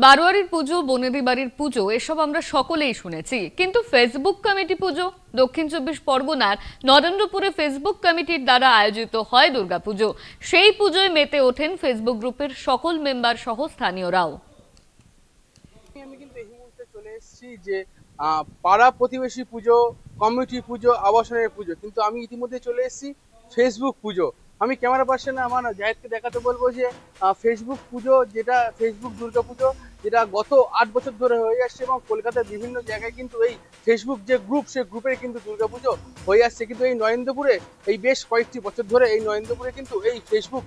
বারোয়ারির পুজো, বনেদি বাড়ির পুজো এসব আমরা সকলেই শুনেছি, কিন্তু ফেসবুক কমিটি পুজো? দক্ষিণ চব্বিশ পরগনার নরেন্দ্রপুরে ফেসবুক কমিটির দ্বারা আয়োজিত হয় দুর্গাপুজো। সেই পুজোয় মেতে ওঠেন ফেসবুক গ্রুপের সকল মেম্বার সহ স্থানীয়রাও। আমি কিন্তু এই মুহূর্তে চলে এসেছি যে পাড়া প্রতিবেশী পুজো, কমিউনিটি পুজো, আবাসনের পুজো, কিন্তু আমি ইতিমধ্যে চলে এসেছি ফেসবুক পুজো। আমি ক্যামেরা পার্সনে আমার জাহেদকে দেখাতে বলবো যে ফেসবুক পুজো, যেটা ফেসবুক দুর্গা পুজো, যেটা গত 8 বছর ধরে হয়ে আসছে এবং কলকাতার বিভিন্ন জায়গায় কিন্তু এই ফেসবুক যে গ্রুপ, সেই গ্রুপের কিন্তু দুর্গাপুজো হয়ে আসছে। কিন্তু এই নরেন্দ্রপুরে এই বেশ কয়েকটি বছর ধরে এই নরেন্দ্রপুরে কিন্তু এই ফেসবুক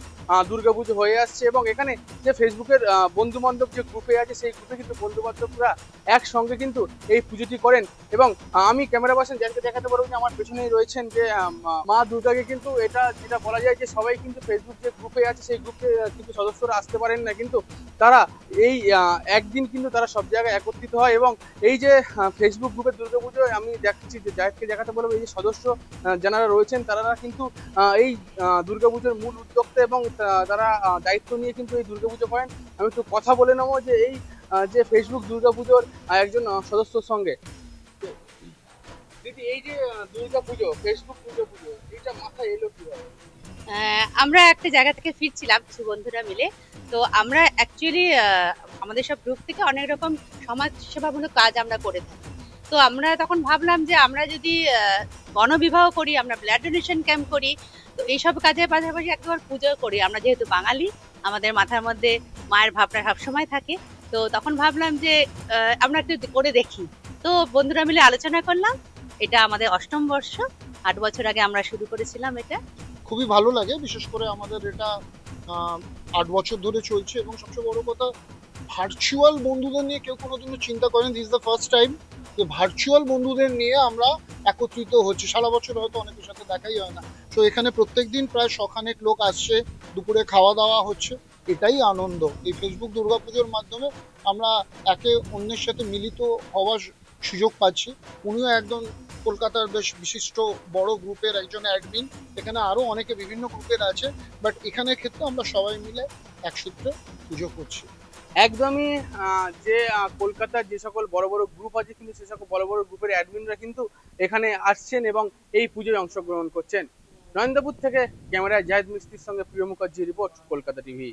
দুর্গাপুজো হয়ে আসছে এবং এখানে যে ফেসবুকের বন্ধু বান্ধব যে গ্রুপে আছে, সেই গ্রুপে কিন্তু বন্ধু বান্ধবরা একসঙ্গে কিন্তু এই পুজোটি করেন। এবং আমি ক্যামেরা পার্সন যাকে দেখাতে পারবো যে আমার পেছনেই রয়েছেন যে মা দুর্গাকে কিন্তু এটা যেটা বলা যায় যে সবাই কিন্তু ফেসবুক যে গ্রুপে আছে সেই গ্রুপে কিন্তু সদস্যরা আসতে পারেন না, কিন্তু তারা এই একদিন কিন্তু তারা সব জায়গায় একত্রিত হয়। এবং এই যে ফেসবুক গ্রুপের দুর্গাপুজো আমি দেখছি যে জাহেদকে দেখাতে বলবো, এই যে সদস্য যারা রয়েছেন তারা কিন্তু এই দুর্গাপুজোর মূল উদ্যোক্তা এবং তারা দায়িত্ব নিয়ে কিন্তু এই দুর্গাপুজো করেন। আমি একটু কথা বলে নেবো যে এই যে ফেসবুক দুর্গাপুজোর একজন সদস্যর সঙ্গে। দিদি, এই যে দুর্গাপুজো, ফেসবুক দুর্গাপুজো, এটা মাথায় এলো কিভাবে? আমরা একটা জায়গা থেকে ফিরছিলাম কিছু বন্ধুরা মিলে। তো আমরা অ্যাকচুয়ালি আমাদের সব গ্রুপ থেকে অনেক রকম সমাজ সেবামূলক কাজ আমরা করে থাকি। তো আমরা তখন ভাবলাম যে আমরা যদি গণবিবাহ করি, আমরা ব্লাড ডোনেশন ক্যাম্প করি, তো এইসব কাজের পাশাপাশি একবার পুজো করি। আমরা যেহেতু বাঙালি, আমাদের মাথার মধ্যে মায়ের ভাবনা সবসময় থাকে। তো তখন ভাবলাম যে আমরা একটু করে দেখি। তো বন্ধুরা মিলে আলোচনা করলাম। এটা আমাদের 8ম বর্ষ। 8 বছর আগে আমরা শুরু করেছিলাম এটা। খুবই ভালো লাগে, বিশেষ করে আমাদের এটা 8 বছর ধরে চলছে এবং সবচেয়ে বড় কথা, ভার্চুয়াল বন্ধুদের নিয়ে কেউ কোনোদিনও চিন্তা করেন। দিস দ্য ফার্স্ট টাইম যে ভার্চুয়াল বন্ধুদের নিয়ে আমরা একত্রিত হচ্ছি। সারা বছর হয়তো অনেকের সাথে দেখাই হয় না। তো এখানে প্রত্যেকদিন প্রায় 100খানেক লোক আসছে, দুপুরে খাওয়া দাওয়া হচ্ছে, এটাই আনন্দ। এই ফেসবুক দুর্গাপুজোর মাধ্যমে আমরা একে অন্যের সাথে মিলিত হওয়ার সুযোগ পাচ্ছি। উনিও একদম কলকাতার বেশ বিশিষ্ট বড় গ্রুপের একজন অ্যাডমিন, এখানে আরো অনেকে বিভিন্ন গ্রুপের আছে, বাট এখানের ক্ষেত্রে আমরা সবাই মিলে একসূত্রে পুজো করছি। একদমই যে কলকাতার যে সকল বড় বড় গ্রুপ আছে, কিন্তু সে সকল বড় বড় গ্রুপের অ্যাডমিনরা কিন্তু এখানে আসছেন এবং এই পুজোয় অংশগ্রহণ করছেন। নরেন্দ্রপুর থেকে ক্যামেরায় জাহেদ মিস্ত্রির সঙ্গে প্রিয় মুখার্জি রিপোর্ট, কলকাতা টিভি।